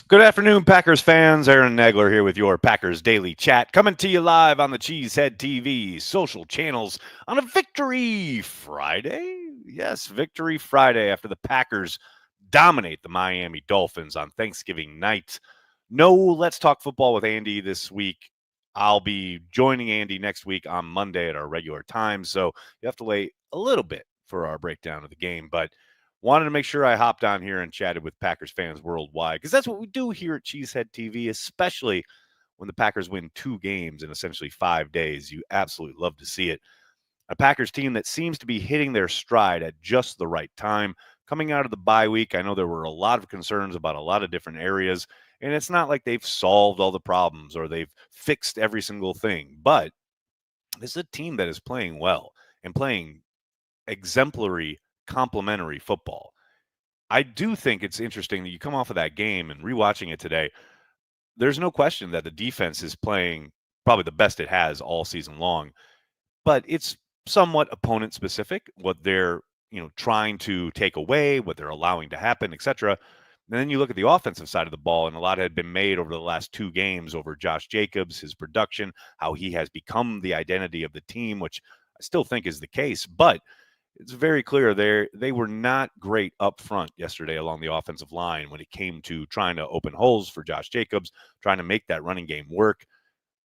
Good afternoon, Packers fans. Aaron Nagler here with your Packers Daily Chat, coming to you live on the Cheesehead TV social channels on a Victory Friday. Yes, Victory Friday after the Packers dominate the Miami Dolphins on Thanksgiving night. No, let's talk football with Andy this week. I'll be joining Andy next week on Monday at our regular time, so you have to wait a little bit for our breakdown of the game, but wanted to make sure I hopped on here and chatted with Packers fans worldwide because that's what we do here at Cheesehead TV, especially when the Packers win 2 games in essentially 5 days. You absolutely love to see it. A Packers team that seems to be hitting their stride at just the right time. Coming out of the bye week, I know there were a lot of concerns about a lot of different areas, and it's not like they've solved all the problems or they've fixed every single thing, but this is a team that is playing well and playing exemplary, complementary football. I do think it's interesting that you come off of that game and rewatching it today. There's no question that the defense is playing probably the best it has all season long, but it's somewhat opponent specific what they're, trying to take away, what they're allowing to happen, etc. And then you look at the offensive side of the ball, and a lot had been made over the last 2 games over Josh Jacobs, his production, how he has become the identity of the team, which I still think is the case. But it's very clear they were not great up front yesterday along the offensive line when it came to trying to open holes for Josh Jacobs, trying to make that running game work.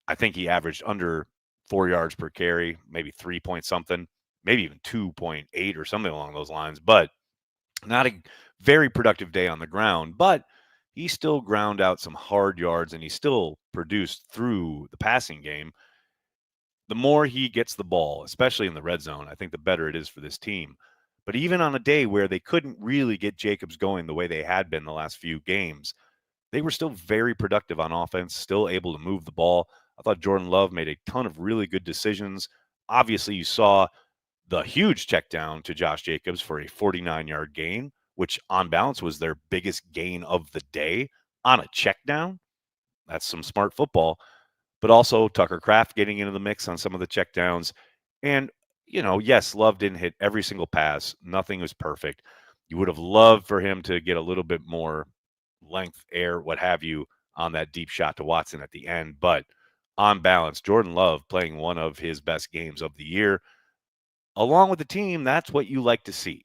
I think he averaged under 4 yards per carry, maybe 3 point something, maybe even 2.8 or something along those lines, but not a very productive day on the ground. But he still ground out some hard yards and he still produced through the passing game. The more he gets the ball, especially in the red zone, I think the better it is for this team. But even on a day where they couldn't really get Jacobs going the way they had been the last few games, they were still very productive on offense, still able to move the ball. I thought Jordan Love made a ton of really good decisions. Obviously, you saw the huge check down to Josh Jacobs for a 49-yard gain, which on balance was their biggest gain of the day on a check down. That's some smart football, but also Tucker Kraft getting into the mix on some of the checkdowns. And, yes, Love didn't hit every single pass. Nothing was perfect. You would have loved for him to get a little bit more length, air, what have you, on that deep shot to Watson at the end. But on balance, Jordan Love playing one of his best games of the year. Along with the team, that's what you like to see.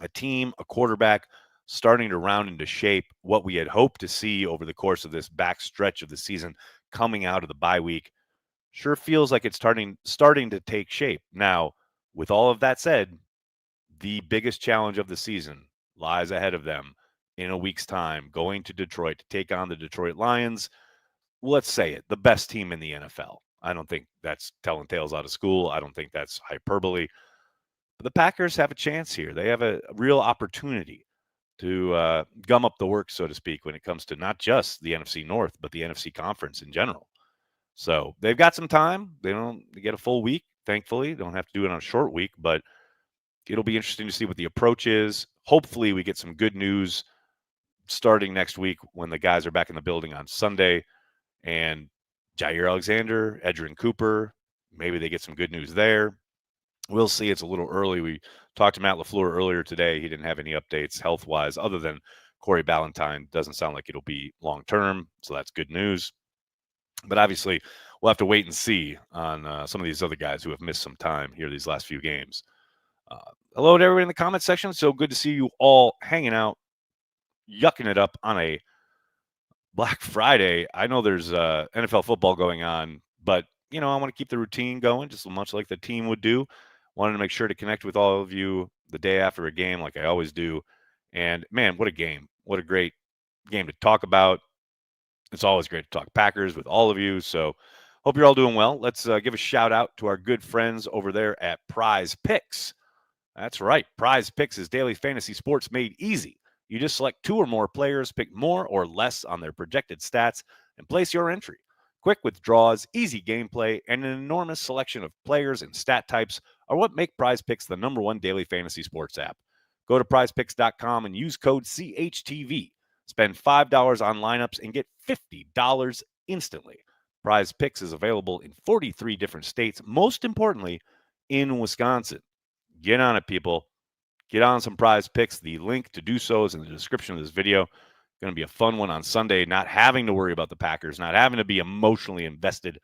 A team, a quarterback starting to round into shape, what we had hoped to see over the course of this back stretch of the season coming out of the bye week sure feels like it's starting to take shape. Now, with all of that said, the biggest challenge of the season lies ahead of them in a week's time, going to Detroit to take on the Detroit Lions. Let's say it, the best team in the NFL. I don't think that's telling tales out of school. I don't think that's hyperbole. But the Packers have a chance here. They have a real opportunity to gum up the works, so to speak, when it comes to not just the NFC North, but the NFC Conference in general. So they've got some time. They get a full week, thankfully. They don't have to do it on a short week, but it'll be interesting to see what the approach is. Hopefully, we get some good news starting next week when the guys are back in the building on Sunday. And Jair Alexander, Edgerrin Cooper, maybe they get some good news there. We'll see. It's a little early. We talked to Matt LaFleur earlier today. He didn't have any updates health-wise other than Corey Ballantyne. Doesn't sound like it'll be long-term, so that's good news. But obviously, we'll have to wait and see on some of these other guys who have missed some time here these last few games. Hello to everybody in the comment section. So good to see you all hanging out, yucking it up on a Black Friday. I know there's NFL football going on, but, I want to keep the routine going just as much like the team would do. Wanted to make sure to connect with all of you the day after a game like I always do. And, man, what a game. What a great game to talk about. It's always great to talk Packers with all of you. So hope you're all doing well. Let's give a shout out to our good friends over there at Prize Picks. That's right. Prize Picks is daily fantasy sports made easy. You just select 2 or more players, pick more or less on their projected stats, and place your entry. Quick withdrawals, easy gameplay, and an enormous selection of players and stat types are what make Prize Picks the #1 daily fantasy sports app. Go to prizepicks.com and use code CHTV. Spend $5 on lineups and get $50 instantly. Prize Picks is available in 43 different states, most importantly, in Wisconsin. Get on it, people. Get on some Prize Picks. The link to do so is in the description of this video. Going to be a fun one on Sunday, not having to worry about the Packers, not having to be emotionally invested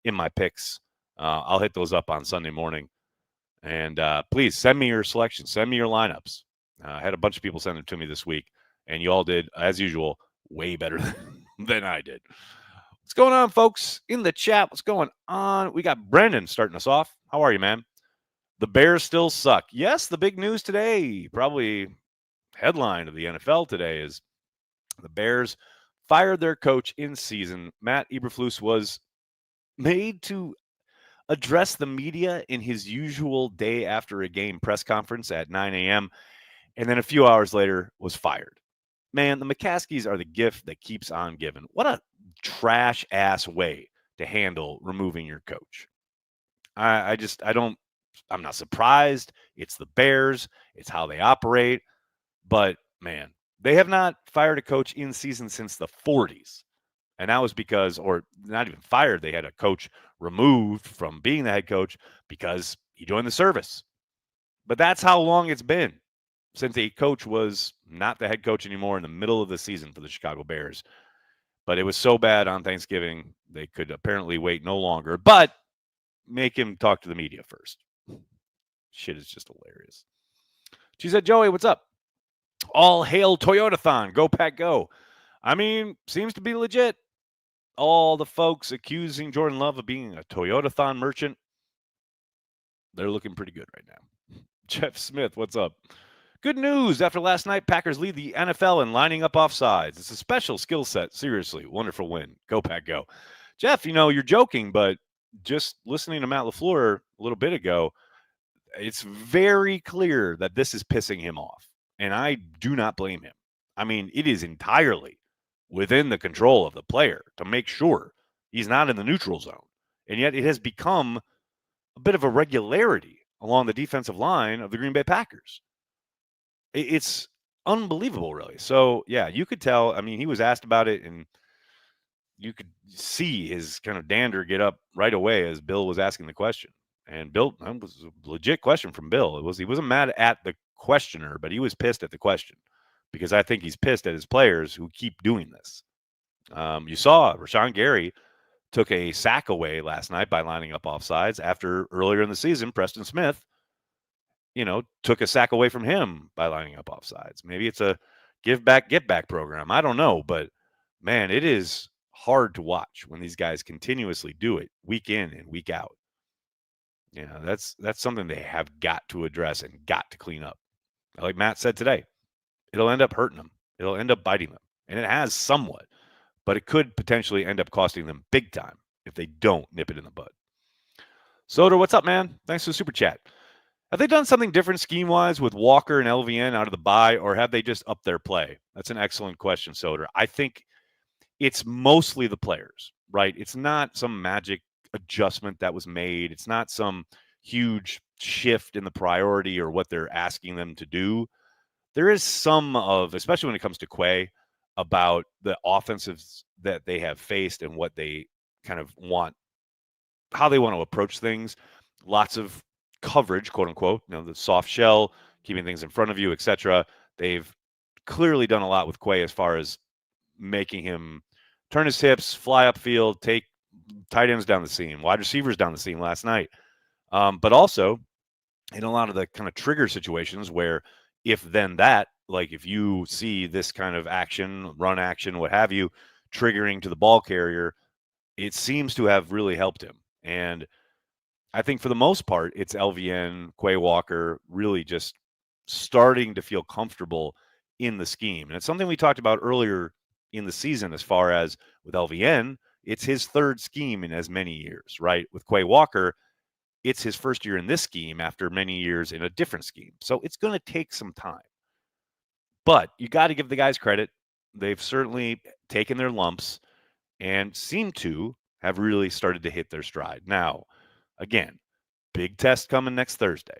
in my picks. I'll hit those up on Sunday morning. And please send me your selections. Send me your lineups. I had a bunch of people send them to me this week, and you all did, as usual, way better than I did. What's going on, folks? In the chat, what's going on? We got Brendan starting us off. How are you, man? The Bears still suck. Yes, the big news today, probably headline of the NFL today, is the Bears fired their coach in season. Matt Eberflus was made to address the media in his usual day after a game press conference at 9 a.m., and then a few hours later was fired. Man, the McCaskies are the gift that keeps on giving. What a trash ass way to handle removing your coach. I don't, I'm not surprised. It's the Bears, it's how they operate. But man, they have not fired a coach in season since the 40s. And that was because, or not even fired, they had a coach removed from being the head coach because he joined the service. But that's how long it's been since a coach was not the head coach anymore in the middle of the season for the Chicago Bears. But it was so bad on Thanksgiving, they could apparently wait no longer, but make him talk to the media first. Shit is just hilarious. She said, Joey, what's up? All hail Toyotathon. Go Pack Go. I mean, seems to be legit. All the folks accusing Jordan Love of being a Toyotathon merchant, they're looking pretty good right now. Jeff Smith, what's up? Good news. After last night, Packers lead the NFL in lining up offsides. It's a special skill set. Seriously, wonderful win. Go Pack Go. Jeff, you're joking, but just listening to Matt LaFleur a little bit ago, it's very clear that this is pissing him off. And I do not blame him. I mean, it is entirely within the control of the player to make sure he's not in the neutral zone. And yet it has become a bit of a regularity along the defensive line of the Green Bay Packers. It's unbelievable, really. So, yeah, you could tell. I mean, he was asked about it, and you could see his kind of dander get up right away as Bill was asking the question. And Bill, that was a legit question from Bill. He wasn't mad at the questioner, but he was pissed at the question because I think he's pissed at his players who keep doing this. You saw Rashawn Gary took a sack away last night by lining up offsides after earlier in the season, Preston Smith, took a sack away from him by lining up offsides. Maybe it's a give back, get back program. I don't know, but man, it is hard to watch when these guys continuously do it week in and week out. That's something they have got to address and got to clean up. Like Matt said today, it'll end up hurting them. It'll end up biting them. And it has somewhat, but it could potentially end up costing them big time if they don't nip it in the bud. Soder, what's up, man? Thanks for the super chat. Have they done something different scheme-wise with Walker and LVN out of the bye, or have they just upped their play? That's an excellent question, Soder. I think it's mostly the players, right? It's not some magic adjustment that was made. It's not some huge shift in the priority or what they're asking them to do. There is some of, especially when it comes to Quay, about the offensives that they have faced and what they kind of want, how they want to approach things. Lots of coverage, quote unquote, the soft shell, keeping things in front of you, etc. They've clearly done a lot with Quay as far as making him turn his hips, fly upfield, take tight ends down the seam, wide receivers down the seam last night. But also in a lot of the kind of trigger situations where if then that, like if you see this kind of action, run action, what have you, triggering to the ball carrier, it seems to have really helped him. And I think for the most part, it's LVN, Quay Walker really just starting to feel comfortable in the scheme. And it's something we talked about earlier in the season as far as with LVN, it's his third scheme in as many years, right? With Quay Walker, it's his first year in this scheme after many years in a different scheme. So it's going to take some time. But you got to give the guys credit. They've certainly taken their lumps and seem to have really started to hit their stride. Now, again, big test coming next Thursday.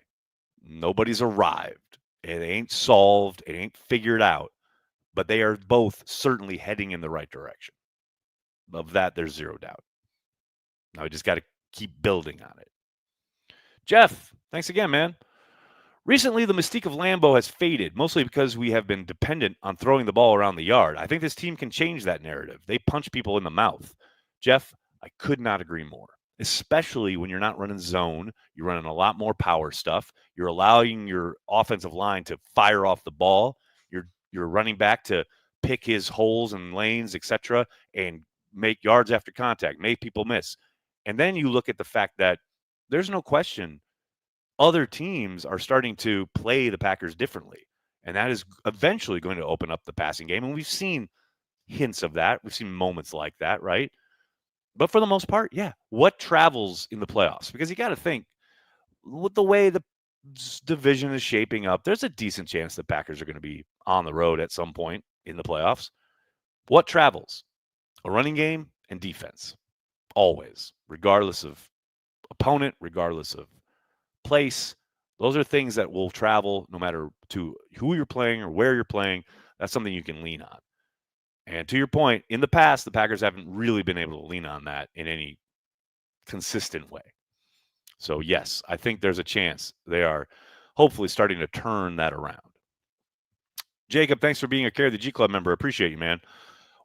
Nobody's arrived. It ain't solved. It ain't figured out. But they are both certainly heading in the right direction. Of that, there's zero doubt. Now we just got to keep building on it. Jeff, thanks again, man. Recently, the mystique of Lambeau has faded, mostly because we have been dependent on throwing the ball around the yard. I think this team can change that narrative. They punch people in the mouth. Jeff, I could not agree more, especially when you're not running zone. You're running a lot more power stuff. You're allowing your offensive line to fire off the ball. You're running back to pick his holes and lanes, etc., and make yards after contact, make people miss. And then you look at the fact that there's no question other teams are starting to play the Packers differently. And that is eventually going to open up the passing game. And we've seen hints of that. We've seen moments like that, right? But for the most part, yeah. What travels in the playoffs? Because you got to think with the way the division is shaping up, there's a decent chance the Packers are going to be on the road at some point in the playoffs. What travels? A running game and defense. Always, regardless of opponent, regardless of place. Those are things that will travel no matter to who you're playing or where you're playing. That's something you can lean on. And to your point, in the past, the Packers haven't really been able to lean on that in any consistent way. So, yes, I think there's a chance they are hopefully starting to turn that around. Jacob, thanks for being a Care of the G Club member. Appreciate you, man.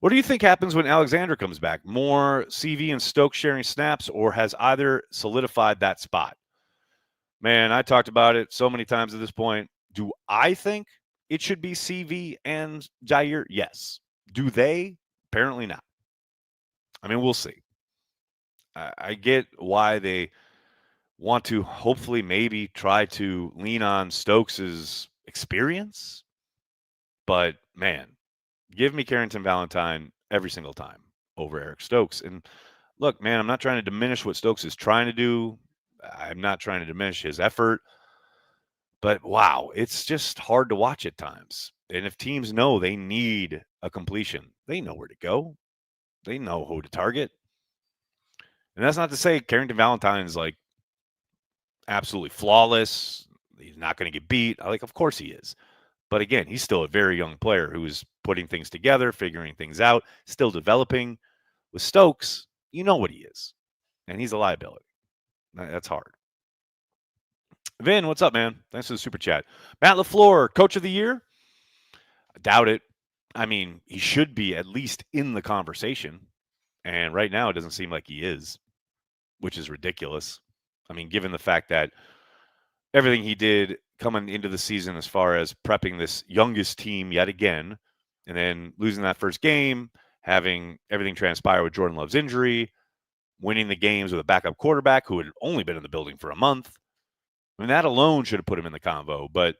What do you think happens when Alexander comes back? More CV and Stokes sharing snaps, or has either solidified that spot? Man, I talked about it so many times at this point. Do I think it should be CV and Jair? Yes. Do they? Apparently not. I mean, we'll see. I get why they want to hopefully maybe try to lean on Stokes's experience, but man, give me Carrington Valentine every single time over Eric Stokes. And look, man, I'm not trying to diminish what Stokes is trying to do. I'm not trying to diminish his effort. But wow, it's just hard to watch at times. And if teams know they need a completion, they know where to go. They know who to target. And that's not to say Carrington Valentine's like absolutely flawless. He's not going to get beat. Like, of course he is. But again, he's still a very young player who's putting things together, figuring things out, still developing. With Stokes, you know what he is. And he's a liability. That's hard. Vin, what's up, man? Thanks for the super chat. Matt LaFleur, coach of the year? I doubt it. I mean, he should be at least in the conversation. And right now, it doesn't seem like he is, which is ridiculous. I mean, given the fact that everything he did coming into the season as far as prepping this youngest team yet again, and then losing that first game, having everything transpire with Jordan Love's injury, winning the games with a backup quarterback who had only been in the building for a month. I mean, that alone should have put him in the convo. But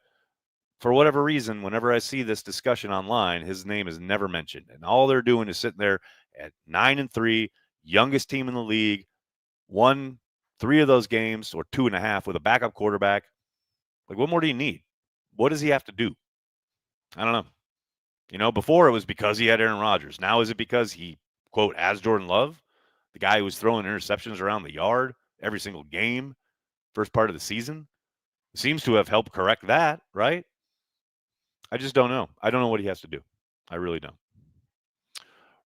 for whatever reason, whenever I see this discussion online, his name is never mentioned. And all they're doing is sitting there at 9-3, youngest team in the league, won 3 of those games or 2.5 with a backup quarterback. Like, what more do you need? What does he have to do? I don't know. You know, before it was because he had Aaron Rodgers. Now is it because he, quote, has Jordan Love, the guy who was throwing interceptions around the yard every single game, first part of the season? Seems to have helped correct that, right? I just don't know. I don't know what he has to do. I really don't.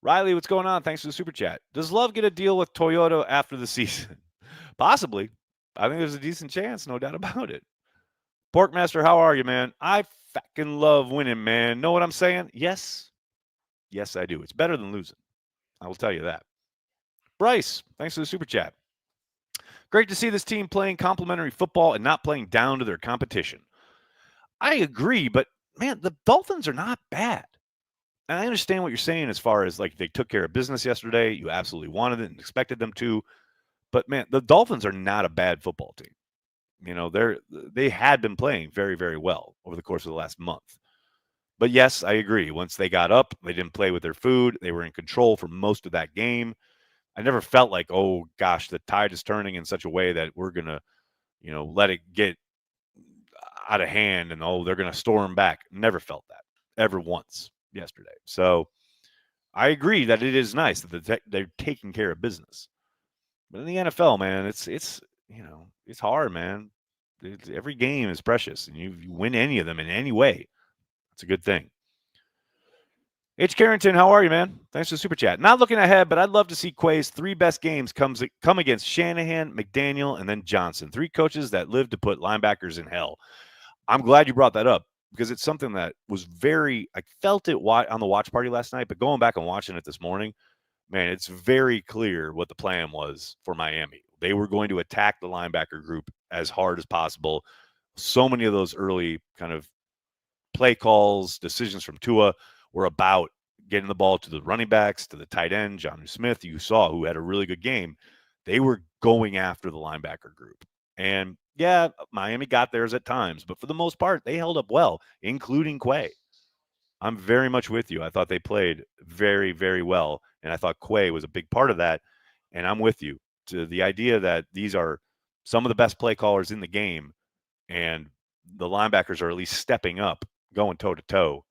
Riley, what's going on? Thanks for the super chat. Does Love get a deal with Toyota after the season? Possibly. I think there's a decent chance, no doubt about it. Porkmaster, how are you, man? I fucking love winning, man. Know what I'm saying? Yes. Yes, I do. It's better than losing. I will tell you that. Bryce, thanks for the super chat. Great to see this team playing complementary football and not playing down to their competition. I agree, but man, the Dolphins are not bad. And I understand what you're saying as far as like they took care of business yesterday. You absolutely wanted it and expected them to. But man, the Dolphins are not a bad football team. You know, they had been playing very, very well over the course of the last month. But yes, I agree. Once they got up, they didn't play with their food. They were in control for most of that game. I never felt like, oh gosh, the tide is turning in such a way that we're gonna, let it get out of hand and they're gonna storm back. Never felt that ever once yesterday. So I agree that it is nice that they're taking care of business. But in the NFL, man, it's hard, man. Every game is precious, and you win any of them in any way, it's a good thing. H. Carrington, how are you, man? Thanks for the super chat. Not looking ahead, but I'd love to see Quay's 3 best games come against Shanahan, McDaniel, and then Johnson. 3 coaches that live to put linebackers in hell. I'm glad you brought that up because it's something that was I felt it on the watch party last night, but going back and watching it this morning, man, it's very clear what the plan was for Miami. They were going to attack the linebacker group as hard as possible. So many of those early kind of play calls, decisions from Tua were about getting the ball to the running backs, to the tight end, John Smith, you saw, who had a really good game. They were going after the linebacker group. And yeah, Miami got theirs at times, but for the most part, they held up well, including Quay. I'm very much with you. I thought they played very, very well. And I thought Quay was a big part of that. And I'm with you to the idea that these are some of the best play callers in the game. And the linebackers are at least stepping up, going toe to toe.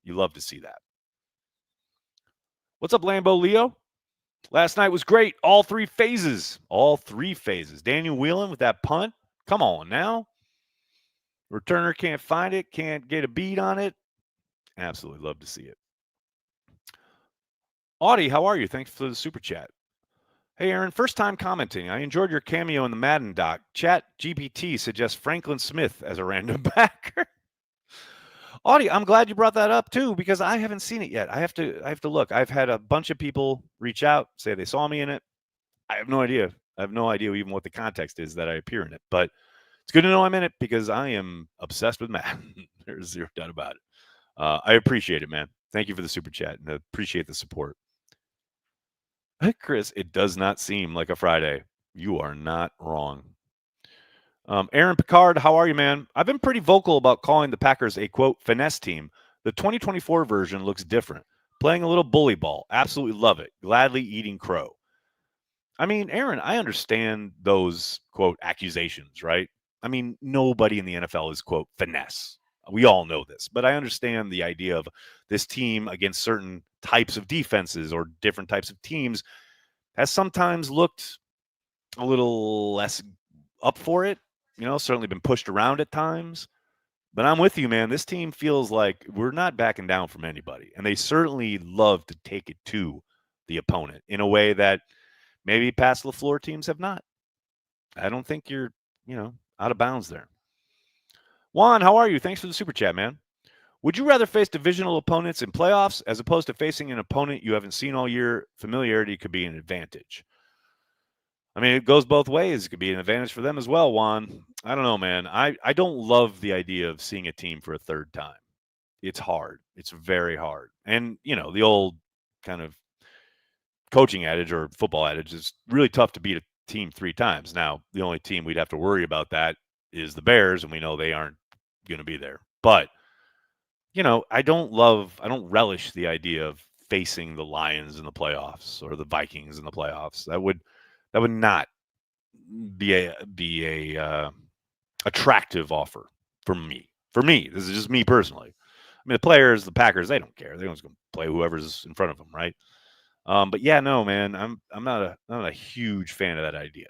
You love to see that. What's up, Lambo Leo? Last night was great. All three phases. All three phases. Daniel Whelan with that punt. Come on now. Returner can't find it, can't get a beat on it. Absolutely love to see it. Audie, how are you? Thanks for the super chat. Hey, Aaron, first time commenting. I enjoyed your cameo in the Madden doc. Chat GPT suggests Franklin Smith as a random backer. Audie, I'm glad you brought that up too because I haven't seen it yet. I have to look. I've had a bunch of people reach out, say they saw me in it. I have no idea. I have no idea even what the context is that I appear in it. But it's good to know I'm in it because I am obsessed with Madden. There's zero doubt about it. I appreciate it, man. Thank you for the super chat and appreciate the support. Chris, it does not seem like a Friday. You are not wrong. Aaron Picard, how are you, man? I've been pretty vocal about calling the Packers a, quote, finesse team. The 2024 version looks different. Playing a little bully ball. Absolutely love it. Gladly eating crow. I mean, Aaron, I understand those, quote, accusations, right? I mean, nobody in the NFL is, quote, finesse. We all know this, but I understand the idea of this team against certain types of defenses or different types of teams has sometimes looked a little less up for it. Certainly been pushed around at times. But I'm with you, man. This team feels like we're not backing down from anybody. And they certainly love to take it to the opponent in a way that maybe past LaFleur teams have not. I don't think you're, out of bounds there. Juan, how are you? Thanks for the super chat, man. Would you rather face divisional opponents in playoffs as opposed to facing an opponent you haven't seen all year? Familiarity could be an advantage. I mean, it goes both ways. It could be an advantage for them as well, Juan. I don't know, man. I don't love the idea of seeing a team for a third time. It's hard. It's very hard. And, the old kind of coaching adage or football adage is really tough to beat a team three times. Now, the only team we'd have to worry about that is the Bears, and we know they aren't going to be there. But, I don't relish the idea of facing the Lions in the playoffs or the Vikings in the playoffs. That would not be a attractive offer for me. For me, this is just me personally. I mean, the players, the Packers, they don't care. They're just going to play whoever's in front of them, right? But yeah, no, man, I'm not a huge fan of that idea.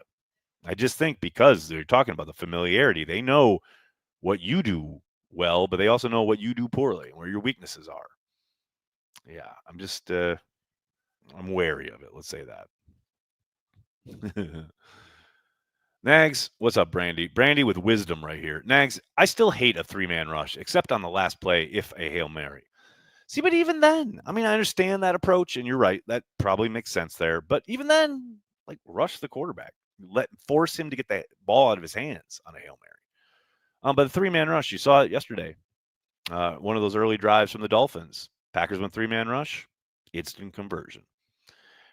I just think because they're talking about the familiarity, they know what you do well, but they also know what you do poorly, where your weaknesses are. Yeah, I'm just I'm wary of it. Let's say that. Nags, what's up, Brandy? Brandy with wisdom right here. Nags, I still hate a three-man rush, except on the last play, if a Hail Mary. See, but even then, I mean, I understand that approach, and you're right. That probably makes sense there. But even then, like, rush the quarterback. Force him to get that ball out of his hands on a Hail Mary. But the three-man rush, you saw it yesterday. One of those early drives from the Dolphins. Packers went three-man rush, instant conversion.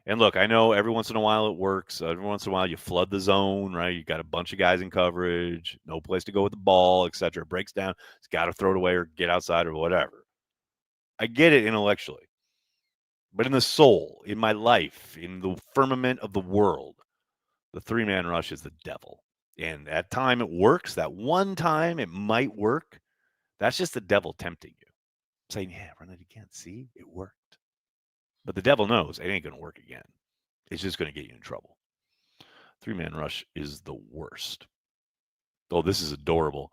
And look, I know every once in a while it works. Every once in a while you flood the zone, right? You got a bunch of guys in coverage, no place to go with the ball, etc. It breaks down. It's got to throw it away or get outside or whatever. I get it intellectually. But in the soul, in my life, in the firmament of the world, the three-man rush is the devil. And at time it works. That one time it might work. That's just the devil tempting you. Saying, yeah, run it again. See, it worked. But the devil knows it ain't going to work again. It's just going to get you in trouble. Three-man rush is the worst. Oh, this is adorable.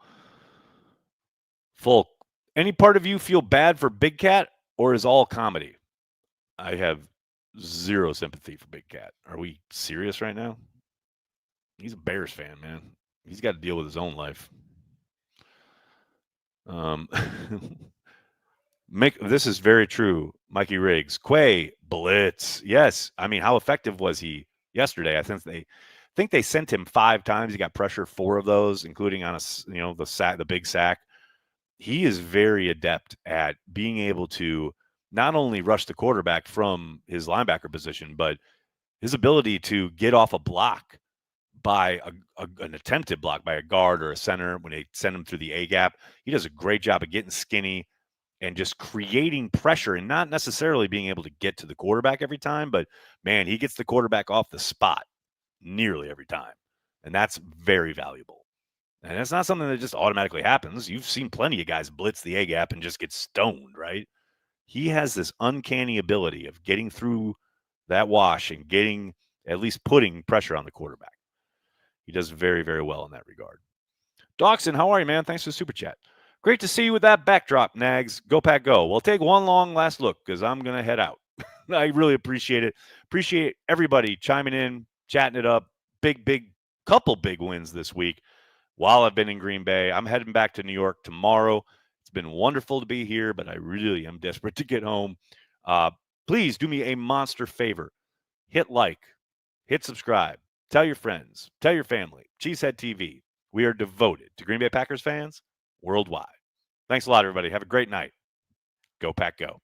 Folk, any part of you feel bad for Big Cat or is all comedy? I have zero sympathy for Big Cat. Are we serious right now? He's a Bears fan, man. He's got to deal with his own life. Um, this is very true. Mikey Riggs, Quay blitz. Yes, I mean, how effective was he yesterday? I think they sent him 5 times. He got pressure 4 of those, including on the big sack. He is very adept at being able to not only rush the quarterback from his linebacker position, but his ability to get off a block by an attempted block by a guard or a center when they send him through the A gap. He does a great job of getting skinny and just creating pressure and not necessarily being able to get to the quarterback every time, but man, he gets the quarterback off the spot nearly every time. And that's very valuable. And it's not something that just automatically happens. You've seen plenty of guys blitz the A gap and just get stoned, right? He has this uncanny ability of getting through that wash and getting at least putting pressure on the quarterback. He does very, very well in that regard. Dawson, how are you, man? Thanks for the super chat. Great to see you with that backdrop, Nags. Go Pack Go. We'll take one long last look because I'm going to head out. I really appreciate it. Appreciate everybody chiming in, chatting it up. Couple big wins this week while I've been in Green Bay. I'm heading back to New York tomorrow. It's been wonderful to be here, but I really am desperate to get home. Please do me a monster favor. Hit like, hit subscribe, tell your friends, tell your family. Cheesehead TV. We are devoted to Green Bay Packers fans worldwide. Thanks a lot, everybody. Have a great night. Go Pack Go.